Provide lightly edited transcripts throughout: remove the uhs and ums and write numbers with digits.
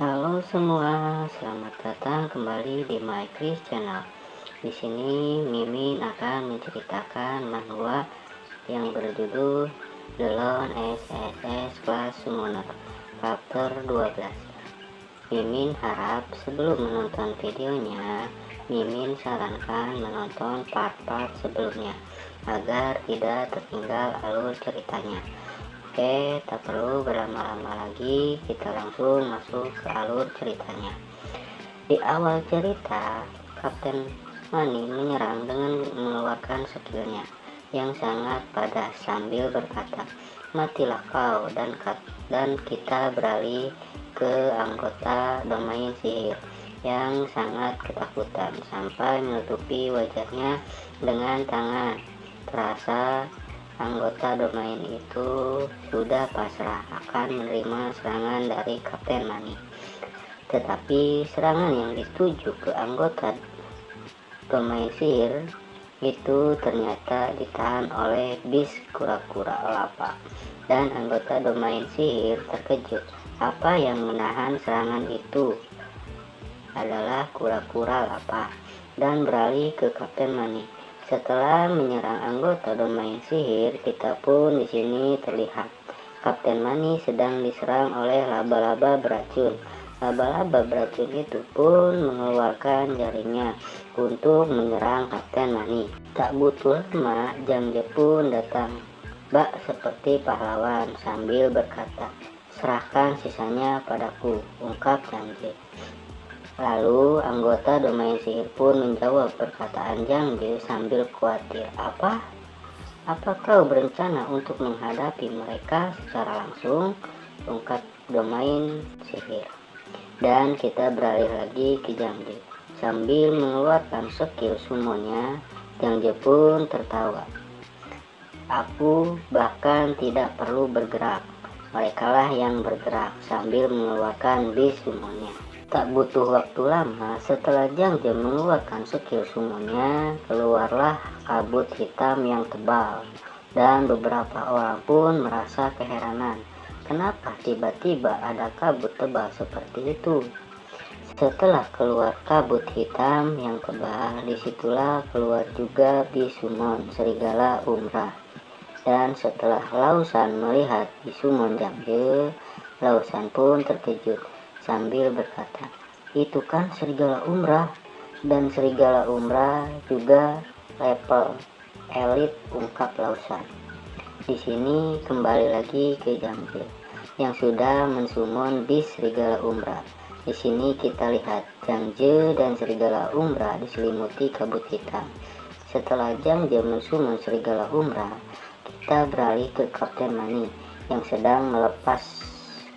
Halo semua, selamat datang kembali di My Chris Channel. Di sini Mimin akan menceritakan manhwa yang berjudul The Lone SSS Class Summoner Chapter 12. Mimin harap sebelum menonton videonya, Mimin sarankan menonton part-part sebelumnya agar tidak tertinggal alur ceritanya. Oke, tak perlu berlama-lama lagi, kita langsung masuk ke alur ceritanya. Di awal cerita, Kapten Mani menyerang dengan mengeluarkan skillnya yang sangat padas sambil berkata, "Matilah kau," dan kita beralih ke anggota domain sihir yang sangat ketakutan sampai menutupi wajahnya dengan tangan. Terasa anggota domain itu sudah pasrah akan menerima serangan dari Kapten Mani. Tetapi serangan yang dituju ke anggota domain sihir itu ternyata ditahan oleh bis kura-kura lava. Dan anggota domain sihir terkejut. Apa yang menahan serangan itu adalah kura-kura lava dan beralih ke Kapten Mani. Setelah menyerang anggota domain sihir, kita pun di sini terlihat Kapten Mani sedang diserang oleh laba-laba beracun. Laba-laba beracun itu pun mengeluarkan jaringnya untuk menyerang Kapten Mani. Tak butuh lama, Jangje pun datang bak seperti pahlawan sambil berkata, "Serahkan sisanya padaku," ungkap Jangje. Lalu anggota domain sihir pun menjawab perkataan Jangje sambil khawatir. Apa kau berencana untuk menghadapi mereka secara langsung? Ungkap domain sihir. Dan kita beralih lagi ke Jangje. Sambil mengeluarkan skill summonnya, Jangje pun tertawa. "Aku bahkan tidak perlu bergerak. Merekalah yang bergerak," sambil mengeluarkan bis summonnya. Tak butuh waktu lama, setelah Jangje mengeluarkan skill summonnya, keluarlah kabut hitam yang tebal. Dan beberapa orang pun merasa keheranan. Kenapa tiba-tiba ada kabut tebal seperti itu? Setelah keluar kabut hitam yang tebal, disitulah keluar juga bisummon serigala umrah. Dan setelah Lausan melihat bisummon Jangje, Lausan pun terkejut sambil berkata, "Itu kan serigala umrah, dan serigala umrah juga level elit," ungkap Lausan. Di sini kembali lagi ke Jangje yang sudah mensummon bis serigala umrah. Di sini kita lihat Jangje dan serigala umrah diselimuti kabut hitam. Setelah Jangje mensummon serigala umrah, kita beralih ke Kapten Mani yang sedang melepas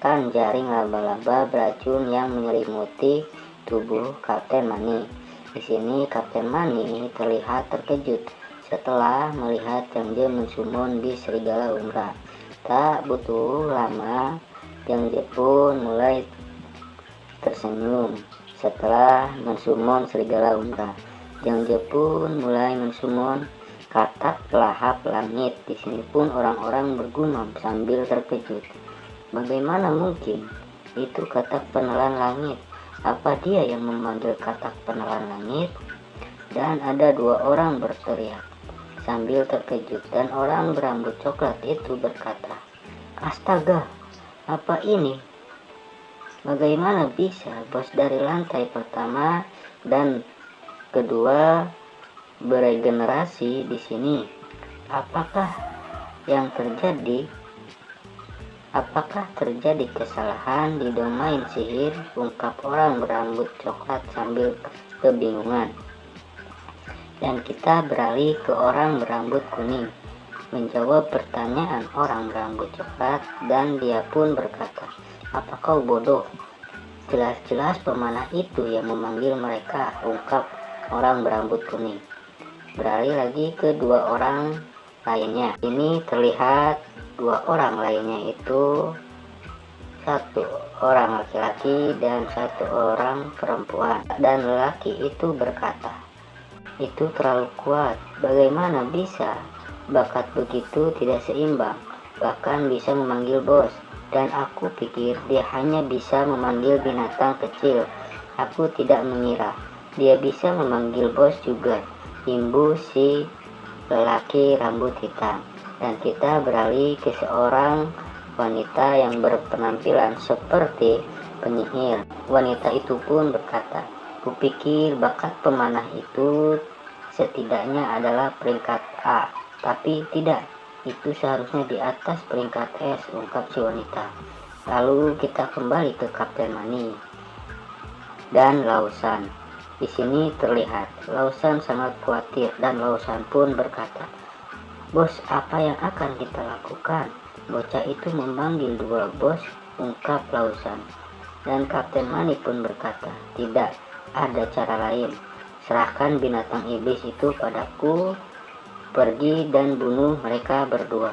jaring laba-laba beracun yang menyelimuti tubuh Kapten Mani. Di sini Kapten Mani terlihat terkejut setelah melihat Jangje mensummon di serigala umrah. Tak butuh lama, Jangje pun mulai tersenyum setelah mensummon serigala umrah. Jangje pun mulai mensummon katak pelahap langit. Di sini pun orang-orang bergumam sambil terkejut. Bagaimana mungkin? Itu katak penelan langit. Apa dia yang memanggil katak penelan langit? Dan ada dua orang berteriak sambil terkejut, dan orang berambut coklat itu berkata, "Astaga, apa ini? Bagaimana bisa bos dari lantai pertama dan kedua beregenerasi di sini? Apakah terjadi kesalahan di domain sihir?" ungkap orang berambut coklat sambil kebingungan. Dan kita beralih ke orang berambut kuning menjawab pertanyaan orang berambut coklat, dan dia pun berkata, "Apa kau bodoh? Jelas-jelas pemanah itu yang memanggil mereka," ungkap orang berambut kuning. Beralih lagi ke dua orang lainnya. Ini terlihat dua orang lainnya itu satu orang laki-laki dan satu orang perempuan. Dan lelaki itu berkata, "Itu terlalu kuat. Bagaimana bisa? Bakat begitu tidak seimbang, bahkan bisa memanggil bos." dan aku pikir dia hanya bisa memanggil binatang kecil. Aku tidak mengira dia bisa memanggil bos juga, imbu si lelaki rambut hitam. Dan kita beralih ke seorang wanita yang berpenampilan seperti penyihir. Wanita itu pun berkata, "Kupikir bakat pemanah itu setidaknya adalah peringkat A, tapi tidak. Itu seharusnya di atas peringkat S," ungkap si wanita. Lalu kita kembali ke Kapten Mani dan Lawson. Di sini terlihat Lawson sangat khawatir dan Lawson pun berkata, "Bos, apa yang akan kita lakukan?" "Bocah itu memanggil dua bos," ungkap Lawson. Dan Kapten Mani pun berkata, "Tidak ada cara lain. Serahkan binatang iblis itu padaku. Pergi dan bunuh mereka berdua."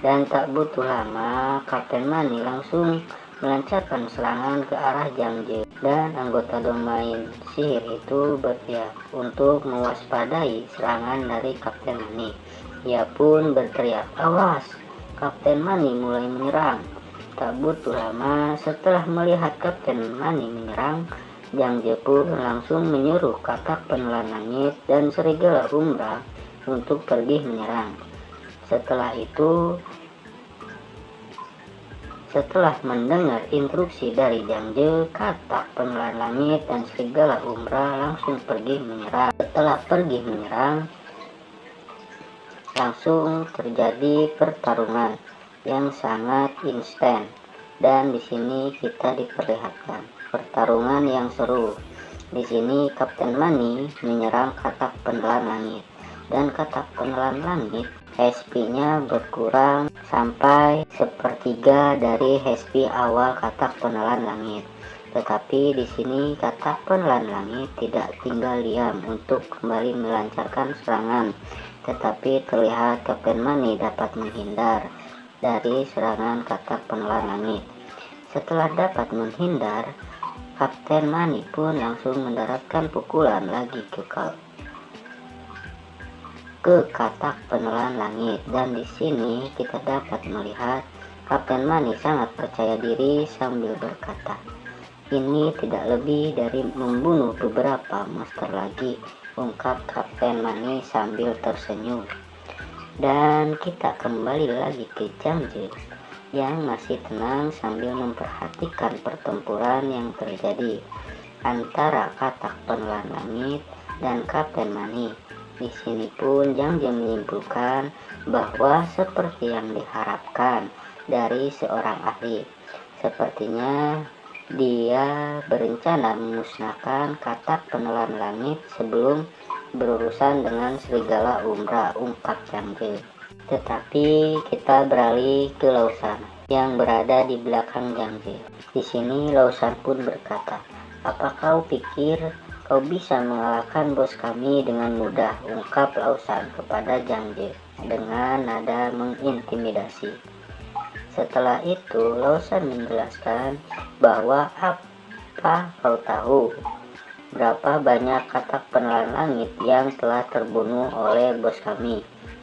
Dan tak butuh lama, Kapten Mani langsung melancarkan serangan ke arah Jangje, dan anggota domain sihir itu berteriak untuk mewaspadai serangan dari Kapten Mani. Ia pun berteriak, "Awas, Kapten Mani mulai menyerang." Tak butuh lama, setelah melihat Kapten Mani menyerang, Jangje pun langsung menyuruh katak penelan langit dan serigala umbra untuk pergi menyerang. Setelah mendengar instruksi dari Jangje, katak penelan langit dan serigala umbra langsung pergi menyerang. Setelah pergi menyerang, langsung terjadi pertarungan yang sangat instan. Dan di sini kita diperlihatkan pertarungan yang seru. Di sini Kapten Mani menyerang katak penelan langit, dan katak penelan langit HP-nya berkurang sampai sepertiga dari HP awal katak penelan langit. Tetapi di sini katak penelan langit tidak tinggal diam untuk kembali melancarkan serangan, tetapi terlihat Kapten Mani dapat menghindar dari serangan katak penelan langit. Setelah dapat menghindar, Kapten Mani pun langsung mendaratkan pukulan lagi ke katak penelan langit. Dan di sini kita dapat melihat Kapten Mani sangat percaya diri sambil berkata, "Ini tidak lebih dari membunuh beberapa monster lagi," ungkap Kapten Mani sambil tersenyum. Dan kita kembali lagi ke Jangje yang masih tenang sambil memperhatikan pertempuran yang terjadi antara katak penelan langit dan Kapten Mani. Di sini pun Jangje menyimpulkan bahwa seperti yang diharapkan dari seorang ahli, sepertinya dia berencana memusnahkan katak penelan langit sebelum berurusan dengan serigala umbra, ungkap Jangje. Tetapi kita beralih ke Lawson yang berada di belakang Jangje. Di sini Lawson pun berkata, "Apa kau pikir kau bisa mengalahkan bos kami dengan mudah?" ungkap Lawson kepada Jangje dengan nada mengintimidasi. Setelah itu Lawson menjelaskan bahwa, "Apa kau tahu berapa banyak katak penelan langit yang telah terbunuh oleh bos kami?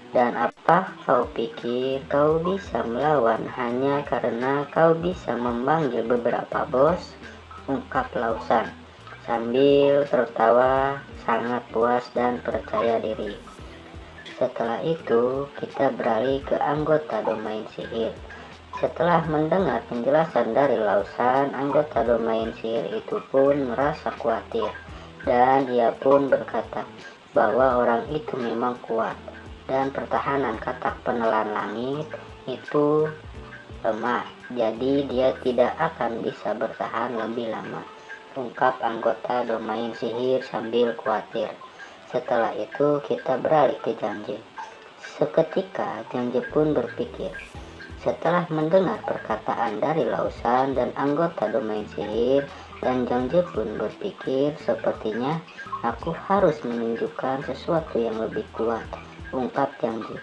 Dan apa kau pikir kau bisa melawan hanya karena kau bisa memanggil beberapa bos?" ungkap Lawson sambil tertawa sangat puas dan percaya diri. Setelah itu kita beralih ke anggota domain sihir. Setelah mendengar penjelasan dari Lawson, anggota domain sihir itu pun merasa khawatir, dan ia pun berkata bahwa orang itu memang kuat dan pertahanan katak penelan langit itu lemah, jadi dia tidak akan bisa bertahan lebih lama, ungkap anggota domain sihir sambil khawatir. Setelah itu kita beralih ke Jangje. Seketika Jangje pun berpikir, setelah mendengar perkataan dari Lawson dan anggota domain sihir, dan Jangje pun berpikir, sepertinya aku harus menunjukkan sesuatu yang lebih kuat, ungkap Jangje.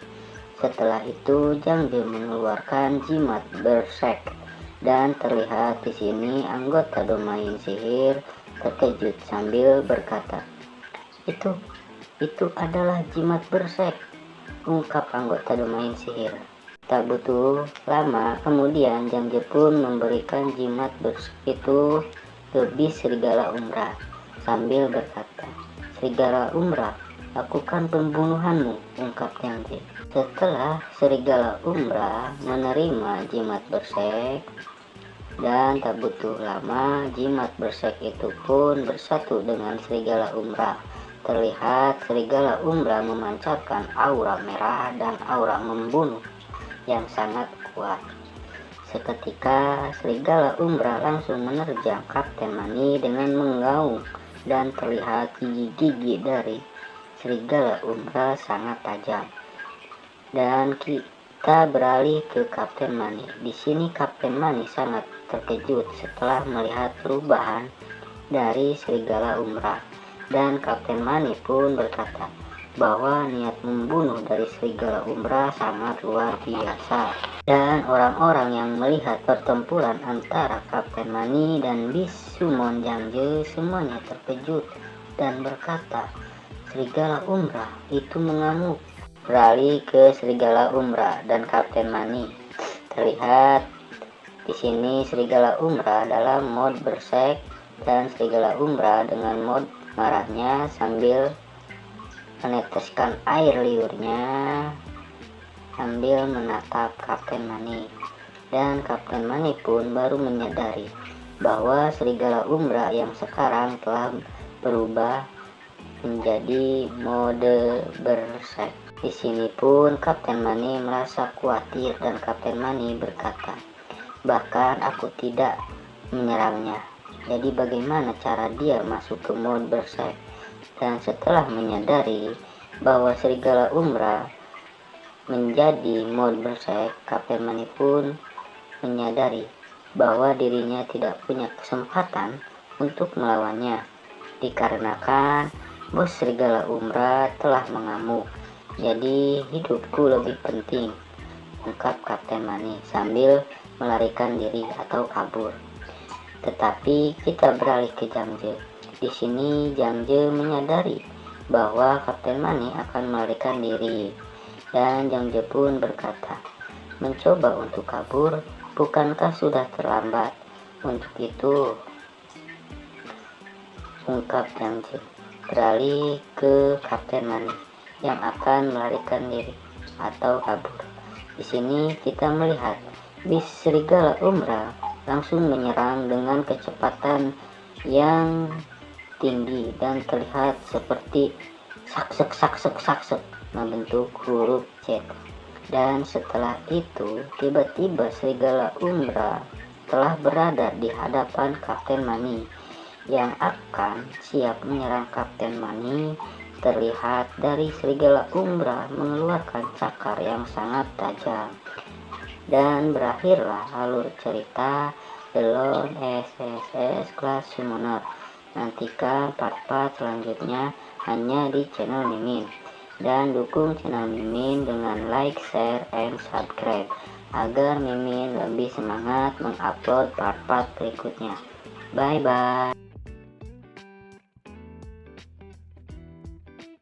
Setelah itu Jangje mengeluarkan jimat Berserk, dan terlihat di sini anggota domain sihir terkejut sambil berkata, Itu adalah jimat Berserk," ungkap anggota domain sihir. Tak butuh lama kemudian Jangje pun memberikan jimat itu ke bis serigala Umrah sambil berkata, "Serigala Umrah, lakukan pembunuhanmu," ungkap Jangje. Setelah serigala Umrah menerima jimat bersek, dan tak butuh lama jimat bersek itu pun bersatu dengan serigala Umrah. Terlihat serigala Umrah memancarkan aura merah dan aura membunuh yang sangat kuat. Seketika serigala Umrah langsung menerjang Kapten Mani dengan menggaung, dan terlihat gigi-gigi dari serigala Umrah sangat tajam. Dan kita beralih ke Kapten Mani. Di sini Kapten Mani sangat terkejut setelah melihat perubahan dari serigala Umrah, dan Kapten Mani pun berkata bahwa niat membunuh dari serigala Umrah sangat luar biasa. Dan orang-orang yang melihat pertempuran antara Kapten Mani dan bis Sumon Jangje semuanya terkejut dan berkata, "Serigala Umrah itu mengamuk." Beralih ke serigala Umrah dan Kapten Mani. Terlihat di sini serigala Umrah dalam mode bersek dan serigala Umrah dengan mode marahnya sambil meneteskan air liurnya sambil menatap Kapten Mani. Dan Kapten Mani pun baru menyadari bahwa serigala Umrah yang sekarang telah berubah menjadi mode bersek. Di sini pun Kapten Mani merasa khawatir dan Kapten Mani berkata, "Bahkan aku tidak menyerangnya. Jadi bagaimana cara dia masuk ke mode bersek?" Dan setelah menyadari bahwa serigala Umrah menjadi mode bersek, Kapten Mani pun menyadari bahwa dirinya tidak punya kesempatan untuk melawannya, dikarenakan bos serigala Umrah telah mengamuk. "Jadi hidupku lebih penting," ungkap Kapten Mani sambil melarikan diri atau kabur. Tetapi kita beralih ke Jangje. Di sini Jangje menyadari bahwa Kapten Mani akan melarikan diri, dan Jangje pun berkata, "Mencoba untuk kabur, bukankah sudah terlambat untuk itu?" ungkap Jangje. Beralih ke Kapten Mani yang akan melarikan diri atau kabur. Di sini kita melihat bis serigala Umrah langsung menyerang dengan kecepatan yang tinggi dan terlihat seperti saksek membentuk huruf Z. Dan setelah itu tiba-tiba serigala Umrah telah berada di hadapan Kapten Mani yang akan siap menyerang Kapten Mani. Terlihat dari serigala Umrah mengeluarkan cakar yang sangat tajam. Dan berakhirlah alur cerita The Lone SSS Class Summoner. Nantikan part-part selanjutnya hanya di channel Mimin, dan dukung channel Mimin dengan like, share, and subscribe agar Mimin lebih semangat mengupload part-part berikutnya. Bye bye.